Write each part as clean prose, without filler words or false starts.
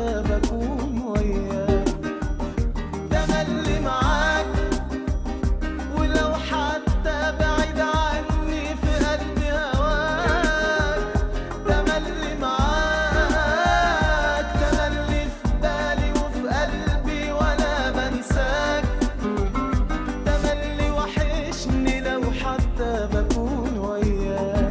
بكون وياك، تملي معاك ولو حتى بعيد عني في قلبي هواك، تملي معاك، تملي في بالي وفي قلبي ولا بنساك، تملي وحشني لو حتى بكون وياك.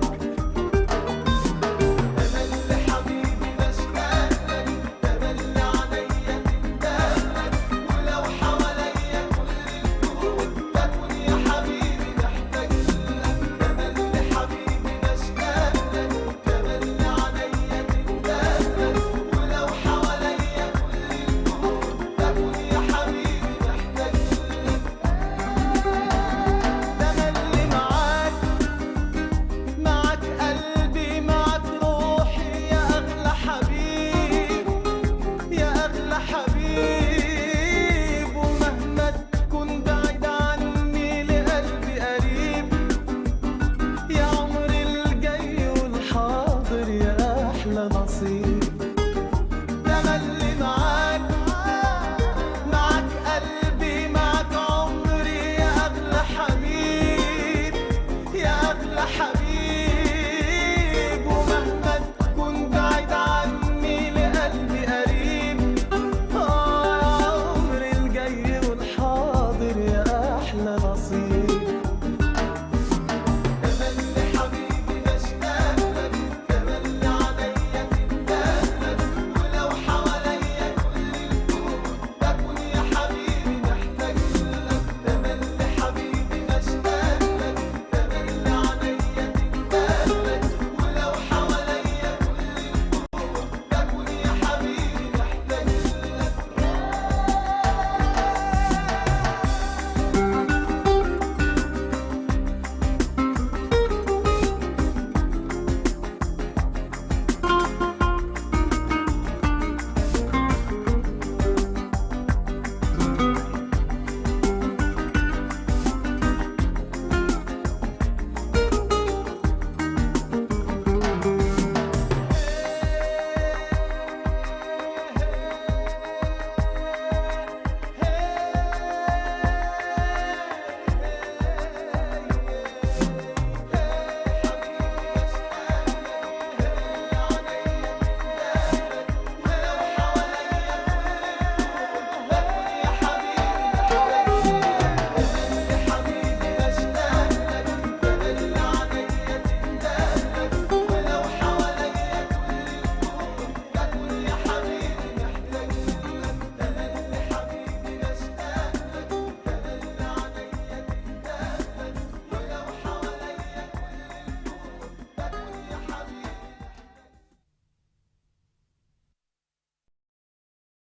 حبيب ومهما تكون بعيد عني لقلبي قريب، يا عمري الجاي والحاضر يا أحلى نصيب، تملي معاك، معاك قلبي، معاك عمري يا أغلى حبيب، يا أغلى حبيب.